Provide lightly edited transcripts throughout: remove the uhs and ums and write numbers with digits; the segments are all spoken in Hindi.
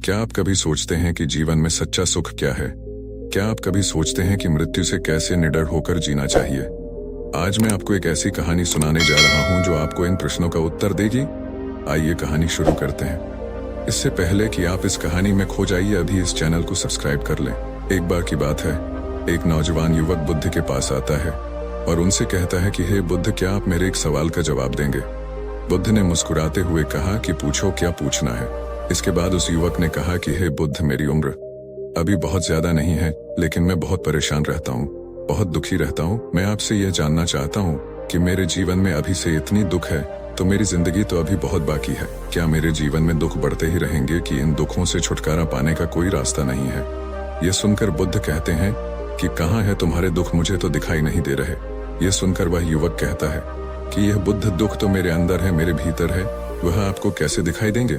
क्या आप कभी सोचते हैं कि जीवन में सच्चा सुख क्या है? क्या आप कभी सोचते हैं कि मृत्यु से कैसे निडर होकर जीना चाहिए? आज मैं आपको एक ऐसी कहानी सुनाने जा रहा हूं जो आपको इन प्रश्नों का उत्तर देगी। आइए कहानी शुरू करते हैं। इससे पहले कि आप इस कहानी में खो जाइए, अभी इस चैनल को सब्सक्राइब कर लें। एक बार की बात है, एक नौजवान युवक बुद्ध के पास आता है और उनसे कहता है कि हे बुद्ध, क्या आप मेरे एक सवाल का जवाब देंगे? बुद्ध ने मुस्कुराते हुए कहा कि पूछो, क्या पूछना है? इसके बाद उस युवक ने कहा कि हे बुद्ध, मेरी उम्र अभी बहुत ज्यादा नहीं है, लेकिन मैं बहुत परेशान रहता हूँ, बहुत दुखी रहता हूँ। मैं आपसे यह जानना चाहता हूँ कि मेरे जीवन में अभी से इतनी दुख है तो मेरी जिंदगी तो अभी बहुत बाकी है। क्या मेरे जीवन में दुख बढ़ते ही रहेंगे कि इन दुखों से छुटकारा पाने का कोई रास्ता नहीं है? ये सुनकर बुद्ध कहते हैं कि कहाँ है तुम्हारे दुख, मुझे तो दिखाई नहीं दे रहे। ये सुनकर वह युवक कहता है कि यह बुद्ध, दुख तो मेरे अंदर है, मेरे भीतर है, वह आपको कैसे दिखाई देंगे?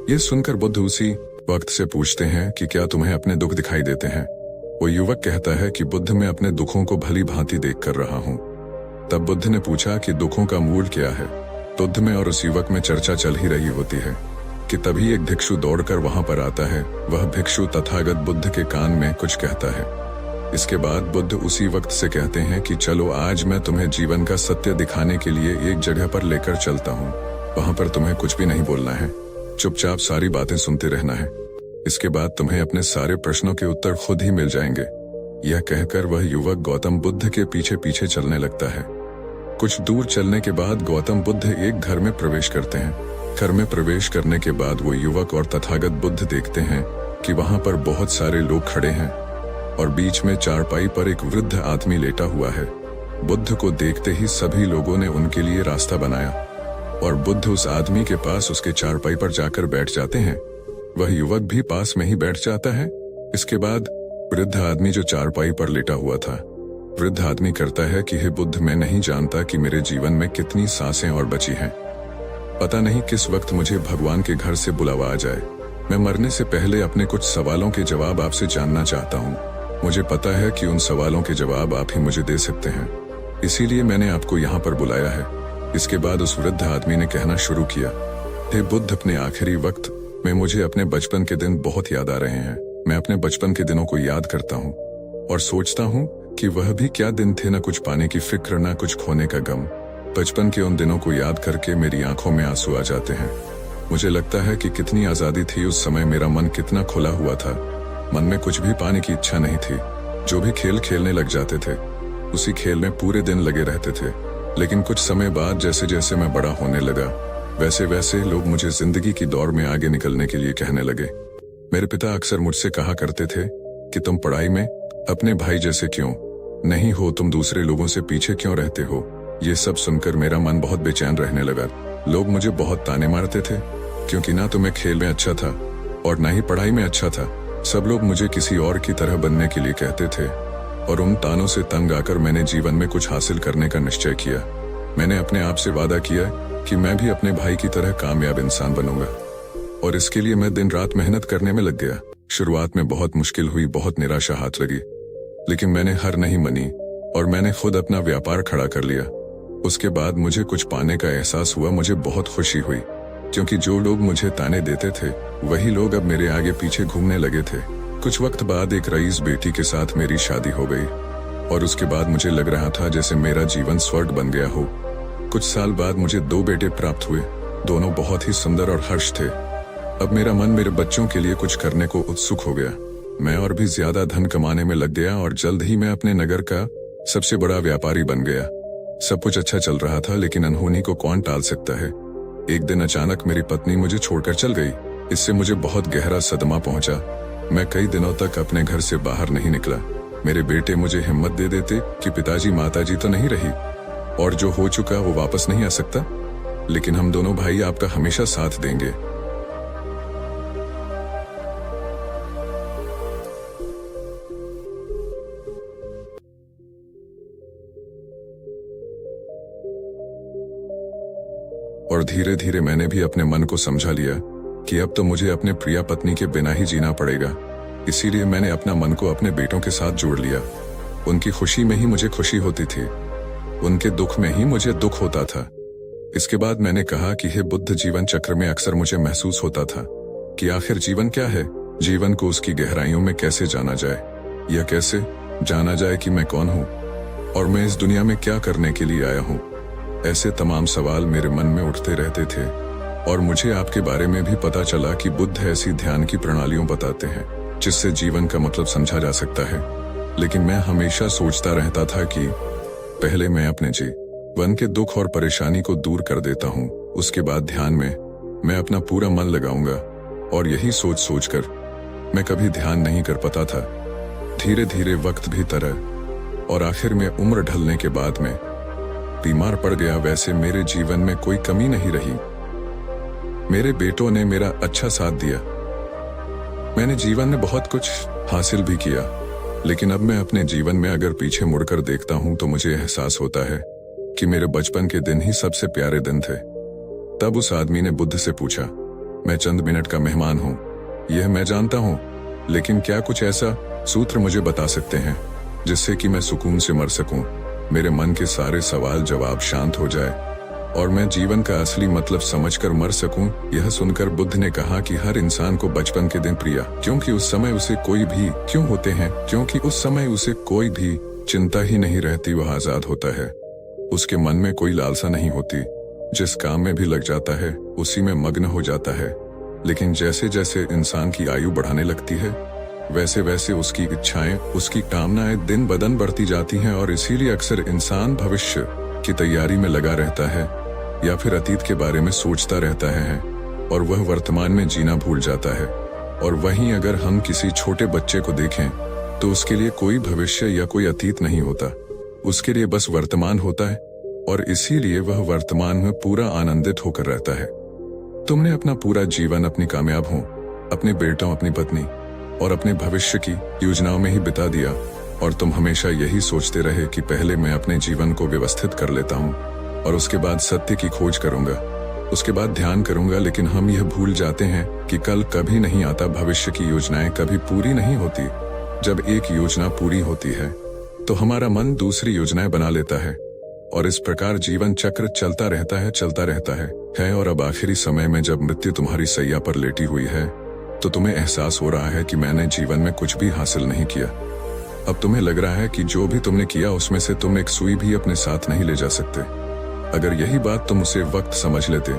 ये सुनकर बुद्ध उसी वक्त से पूछते हैं कि क्या तुम्हें अपने दुख दिखाई देते हैं? वो युवक कहता है कि बुद्ध, मैं अपने दुखों को भली भांति देख कर रहा हूँ। तब बुद्ध ने पूछा कि दुखों का मूल क्या है? बुद्ध में और उस युवक में चर्चा चल ही रही होती है कि तभी एक भिक्षु दौड़कर वहां पर आता है। वह भिक्षु तथागत बुद्ध के कान में कुछ कहता है। इसके बाद बुद्ध उसी वक्त से कहते हैं कि चलो, आज मैं तुम्हें जीवन का सत्य दिखाने के लिए एक जगह पर लेकर चलता हूँ। वहां पर तुम्हें कुछ भी नहीं बोलना है, चुपचाप सारी बातें सुनते रहना है। इसके बाद तुम्हें अपने सारे प्रश्नों के उत्तर खुद ही मिल जाएंगे। यह कहकर वह युवक गौतम बुद्ध के पीछे पीछे चलने लगता है। कुछ दूर चलने के बाद गौतम बुद्ध एक घर में प्रवेश करते हैं। घर में प्रवेश करने के बाद वो युवक और तथागत बुद्ध देखते हैं कि वहां पर बहुत सारे लोग खड़े हैं और बीच में चारपाई पर एक वृद्ध आदमी लेटा हुआ है। बुद्ध को देखते ही सभी लोगों ने उनके लिए रास्ता बनाया और बुद्ध उस आदमी के पास उसके चारपाई पर जाकर बैठ जाते हैं। वह युवक भी पास में ही बैठ जाता है। इसके बाद वृद्ध आदमी जो चारपाई पर लेटा हुआ था, वृद्ध आदमी करता है कि हे बुद्ध, मैं नहीं जानता कि मेरे जीवन में कितनी सांसें और बची हैं। पता नहीं किस वक्त मुझे भगवान के घर से बुलावा आ जाए। मैं मरने से पहले अपने कुछ सवालों के जवाब आपसे जानना चाहता हूँ। मुझे पता है कि उन सवालों के जवाब आप ही मुझे दे सकते हैं, इसीलिए मैंने आपको यहाँ पर बुलाया है। इसके बाद उस वृद्ध आदमी ने कहना शुरू किया, हे बुद्ध, अपने आखिरी वक्त में मुझे अपने बचपन के दिन बहुत याद आ रहे हैं। मैं अपने बचपन के दिनों को याद करता हूँ और सोचता हूँ कि वह भी क्या दिन थे, न कुछ पाने की फिक्र, न कुछ खोने का गम। बचपन के उन दिनों को याद करके मेरी आंखों में आंसू आ जाते हैं। मुझे लगता है कि कितनी आजादी थी उस समय, मेरा मन कितना खुला हुआ था। मन में कुछ भी पाने की इच्छा नहीं थी। जो भी खेल खेलने लग जाते थे, उसी खेल में पूरे दिन लगे रहते थे। लेकिन कुछ समय बाद जैसे जैसे मैं बड़ा होने लगा, वैसे वैसे लोग मुझे जिंदगी की दौड़ में आगे निकलने के लिए कहने लगे। मेरे पिता अक्सर मुझसे कहा करते थे कि तुम पढ़ाई में अपने भाई जैसे क्यों नहीं हो, तुम दूसरे लोगों से पीछे क्यों रहते हो। ये सब सुनकर मेरा मन बहुत बेचैन रहने लगा। लोग मुझे बहुत ताने मारते थे क्योंकि ना तो मैं खेल में अच्छा था और ना ही पढ़ाई में अच्छा था। सब लोग मुझे किसी और की तरह बनने के लिए कहते थे और उन तानों से तंग आकर मैंने जीवन में कुछ हासिल करने का निश्चय किया। मैंने अपने आप से वादा किया कि मैं भी अपने भाई की तरह कामयाब इंसान बनूंगा और इसके लिए मैं दिन रात मेहनत करने में लग गया। शुरुआत में बहुत मुश्किल हुई, बहुत निराशा हाथ लगी, लेकिन मैंने हार नहीं मानी और मैंने खुद अपना व्यापार खड़ा कर लिया। उसके बाद मुझे कुछ पाने का एहसास हुआ। मुझे बहुत खुशी हुई क्योंकि जो लोग मुझे ताने देते थे वही लोग अब मेरे आगे पीछे घूमने लगे थे। कुछ वक्त बाद एक रईस बेटी के साथ मेरी शादी हो गई और उसके बाद मुझे लग रहा था जैसे मेरा जीवन स्वर्ग बन गया हो। कुछ साल बाद मुझे 2 बेटे प्राप्त हुए। दोनों बहुत ही सुंदर और हर्ष थे। अब मेरा मन मेरे बच्चों के लिए कुछ करने को उत्सुक हो गया। मैं और भी ज्यादा धन कमाने में लग गया और जल्द ही मैं अपने नगर का सबसे बड़ा व्यापारी बन गया। सब कुछ अच्छा चल रहा था, लेकिन अनहोनी को कौन टाल सकता है। एक दिन अचानक मेरी पत्नी मुझे छोड़कर चल गई। इससे मुझे बहुत गहरा सदमा पहुंचा। मैं कई दिनों तक अपने घर से बाहर नहीं निकला। मेरे बेटे मुझे हिम्मत दे देते कि पिताजी माताजी तो नहीं रही और जो हो चुका वो वापस नहीं आ सकता, लेकिन हम दोनों भाई आपका हमेशा साथ देंगे। और धीरे धीरे मैंने भी अपने मन को समझा लिया कि अब तो मुझे अपने प्रिया पत्नी के बिना ही जीना पड़ेगा। इसीलिए मैंने अपना मन को अपने बेटों के साथ जोड़ लिया। उनकी खुशी में ही मुझे खुशी होती थी, उनके दुख में ही मुझे दुख होता था। इसके बाद मैंने कहा कि हे बुद्ध, जीवन चक्र में अक्सर मुझे महसूस होता था कि आखिर जीवन क्या है, जीवन को उसकी गहराइयों में कैसे जाना जाए, या कैसे जाना जाए कि मैं कौन हूँ और मैं इस दुनिया में क्या करने के लिए आया हूँ। ऐसे तमाम सवाल मेरे मन में उठते रहते थे और मुझे आपके बारे में भी पता चला कि बुद्ध ऐसी ध्यान की प्रणालियों बताते हैं जिससे जीवन का मतलब समझा जा सकता है। लेकिन मैं हमेशा सोचता रहता था कि पहले मैं अपने जीवन के दुख और परेशानी को दूर कर देता हूँ, उसके बाद ध्यान में मैं अपना पूरा मन लगाऊंगा। और यही सोच सोचकर मैं कभी ध्यान नहीं कर पाता था। धीरे धीरे वक्त भी तरह और आखिर में उम्र ढलने के बाद में बीमार पड़ गया। वैसे मेरे जीवन में कोई कमी नहीं रही। मेरे बेटों ने मेरा अच्छा साथ दिया। मैंने जीवन में बहुत कुछ हासिल भी किया, लेकिन अब मैं अपने जीवन में अगर पीछे मुड़कर देखता हूं तो मुझे एहसास होता है कि मेरे बचपन के दिन ही सबसे प्यारे दिन थे। तब उस आदमी ने बुद्ध से पूछा, मैं चंद मिनट का मेहमान हूं, यह मैं जानता हूं, लेकिन क्या कुछ ऐसा सूत्र मुझे बता सकते हैं जिससे कि मैं सुकून से मर सकूं, मेरे मन के सारे सवाल जवाब शांत हो जाए और मैं जीवन का असली मतलब समझकर मर सकूं। यह सुनकर बुद्ध ने कहा कि हर इंसान को बचपन के दिन प्रिय, क्योंकि उस समय उसे कोई भी क्यों होते हैं, क्योंकि उस समय उसे कोई भी चिंता ही नहीं रहती, वह आजाद होता है। उसके मन में कोई लालसा नहीं होती, जिस काम में भी लग जाता है उसी में मग्न हो जाता है। लेकिन जैसे जैसे इंसान की आयु बढ़ाने लगती है वैसे वैसे उसकी इच्छाएं, उसकी कामनाएं दिन ब दिन बढ़ती जाती हैं और इसीलिए अक्सर इंसान भविष्य की तैयारी में लगा रहता है या फिर अतीत के बारे में सोचता रहता है और वह वर्तमान में जीना भूल जाता है। और वहीं अगर हम किसी छोटे बच्चे को देखें तो उसके लिए कोई भविष्य या कोई अतीत नहीं होता, उसके लिए बस वर्तमान होता है और इसीलिए वह वर्तमान में पूरा आनंदित होकर रहता है। तुमने अपना पूरा जीवन अपनी कामयाब हो, अपने बेटों, अपनी पत्नी और अपने भविष्य की योजनाओं में ही बिता दिया और तुम हमेशा यही सोचते रहे कि पहले मैं अपने जीवन को व्यवस्थित कर लेता हूँ और उसके बाद सत्य की खोज करूंगा, उसके बाद ध्यान करूंगा। लेकिन हम यह भूल जाते हैं कि कल कभी नहीं आता, भविष्य की योजनाएं कभी पूरी नहीं होती। जब एक योजना पूरी होती है तो हमारा मन दूसरी योजनाएं बना लेता है और इस प्रकार जीवन चक्र चलता रहता है। और अब आखिरी समय में जब मृत्यु तुम्हारी सैया पर लेटी हुई है तो तुम्हें एहसास हो रहा है कि मैंने जीवन में कुछ भी हासिल नहीं किया। अब तुम्हें लग रहा है कि जो भी तुमने किया उसमें से तुम एक सुई भी अपने साथ नहीं ले जा सकते। अगर यही बात तुम उसे वक्त समझ लेते,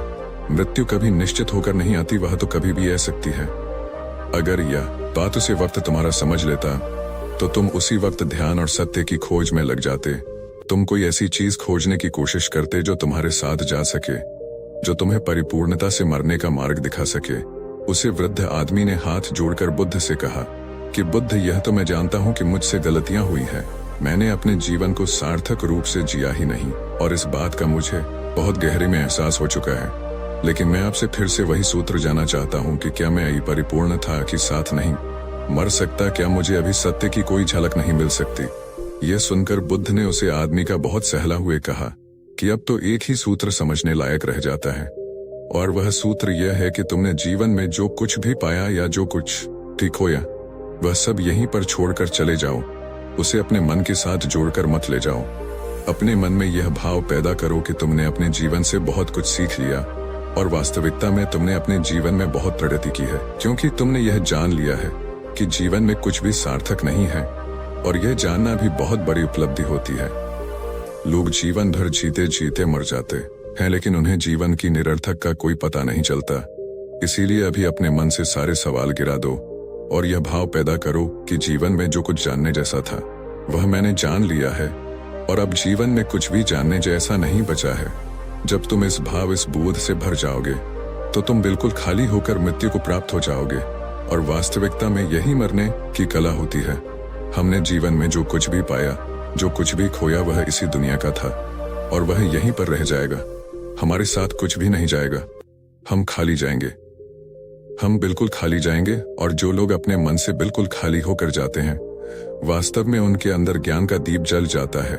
मृत्यु कभी निश्चित होकर नहीं आती, वह तो कभी भी आ सकती है। अगर यह बात उसे वक्त तुम्हारा समझ लेता तो तुम उसी वक्त ध्यान और सत्य की खोज में लग जाते। तुम कोई ऐसी चीज खोजने की कोशिश करते जो तुम्हारे साथ जा सके, जो तुम्हें परिपूर्णता से मरने का मार्ग दिखा सके। उसे वृद्ध आदमी ने हाथ जोड़कर बुद्ध से कहा कि बुद्ध, यह तो मैं जानता हूँ कि मुझसे गलतियां हुई हैं, मैंने अपने जीवन को सार्थक रूप से जिया ही नहीं और इस बात का मुझे बहुत गहरे में एहसास हो चुका है। लेकिन मैं आपसे फिर से वही सूत्र जानना चाहता हूँ कि क्या मैं यही परिपूर्ण था कि साथ नहीं मर सकता? क्या मुझे अभी सत्य की कोई झलक नहीं मिल सकती? यह सुनकर बुद्ध ने उसे आदमी का बहुत सहला हुए कहा कि अब तो एक ही सूत्र समझने लायक रह जाता है और वह सूत्र यह है कि तुमने जीवन में जो कुछ भी पाया या जो कुछ भी खोया वह सब यहीं पर छोड़कर चले जाओ, उसे अपने मन के साथ जोड़कर मत ले जाओ। अपने मन में यह भाव पैदा करो कि तुमने अपने जीवन से बहुत कुछ सीख लिया और वास्तविकता में तुमने अपने जीवन में बहुत प्रगति की है, क्योंकि तुमने यह जान लिया है कि जीवन में कुछ भी सार्थक नहीं है और यह जानना भी बहुत बड़ी उपलब्धि होती है। लोग जीवन भर जीते जीते मर जाते हैं, लेकिन उन्हें जीवन की निरर्थक का कोई पता नहीं चलता। इसीलिए अभी अपने मन से सारे सवाल गिरा दो और यह भाव पैदा करो कि जीवन में जो कुछ जानने जैसा था वह मैंने जान लिया है और अब जीवन में कुछ भी जानने जैसा नहीं बचा है। जब तुम इस भाव, इस बोध से भर जाओगे तो तुम बिल्कुल खाली होकर मृत्यु को प्राप्त हो जाओगे और वास्तविकता में यही मरने की कला होती है। हमने जीवन में जो कुछ भी पाया, जो कुछ भी खोया, वह इसी दुनिया का था और वह यहीं पर रह जाएगा। हमारे साथ कुछ भी नहीं जाएगा। हम खाली जाएंगे, हम बिल्कुल खाली जाएंगे। और जो लोग अपने मन से बिल्कुल खाली होकर जाते हैं, वास्तव में उनके अंदर ज्ञान का दीप जल जाता है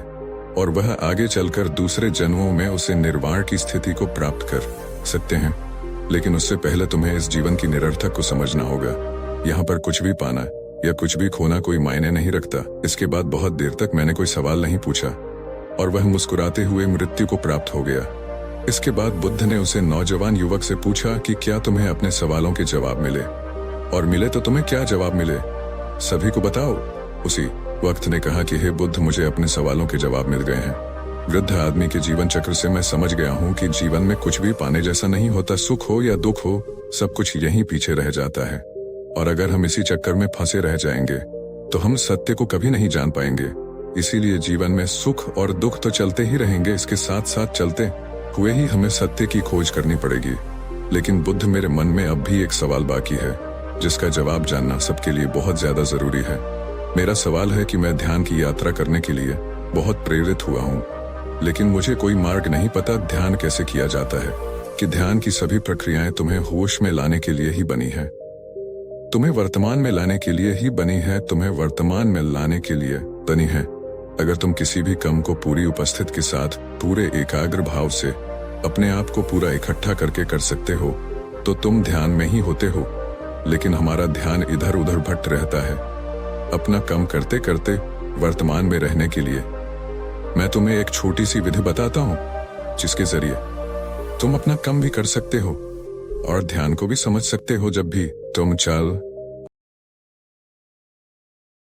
और वह आगे चलकर दूसरे जन्मों में उसे निर्वाण की स्थिति को प्राप्त कर सकते हैं। लेकिन उससे पहले तुम्हें इस जीवन की निरर्थक को समझना होगा। यहाँ पर कुछ भी पाना या कुछ भी खोना कोई मायने नहीं रखता। इसके बाद बहुत देर तक मैंने कोई सवाल नहीं पूछा और वह मुस्कुराते हुए मृत्यु को प्राप्त हो गया। इसके बाद बुद्ध ने उसे नौजवान युवक से पूछा कि क्या तुम्हें अपने सवालों के जवाब मिले, और मिले तो तुम्हें क्या जवाब मिले, सभी को बताओ। उसी वक्त ने कहा कि हे बुद्ध, मुझे अपने सवालों के जवाब मिल गए हैं। वृद्ध आदमी के जीवन चक्र से मैं समझ गया हूँ कि जीवन में कुछ भी पाने जैसा नहीं होता। सुख हो या दुख हो, सब कुछ यहीं पीछे रह जाता है, और अगर हम इसी चक्कर में फंसे रह जाएंगे तो हम सत्य को कभी नहीं जान पाएंगे। इसीलिए जीवन में सुख और दुख तो चलते ही रहेंगे, इसके साथ साथ चलते हुए ही हमें सत्य की खोज करनी पड़ेगी। लेकिन बुद्ध, मेरे मन में अब भी एक सवाल बाकी है जिसका जवाब जानना सबके लिए बहुत ज्यादा जरूरी है। मेरा सवाल है कि मैं ध्यान की यात्रा करने के लिए बहुत प्रेरित हुआ हूँ, लेकिन मुझे कोई मार्ग नहीं पता ध्यान कैसे किया जाता है, कि ध्यान की सभी प्रक्रियाएं तुम्हें होश में लाने के लिए ही बनी है, तुम्हें वर्तमान में लाने के लिए ही बनी है, तुम्हें वर्तमान में लाने के लिए बनी है। अगर तुम किसी भी काम को पूरी उपस्थित के साथ पूरे एकाग्र भाव से अपने आप को पूरा इकट्ठा करके कर सकते हो तो तुम ध्यान में ही होते हो। लेकिन हमारा ध्यान इधर उधर भटक रहता है। अपना काम करते करते वर्तमान में रहने के लिए मैं तुम्हें एक छोटी सी विधि बताता हूँ, जिसके जरिए तुम अपना काम भी कर सकते हो और ध्यान को भी समझ सकते हो। जब भी तुम चल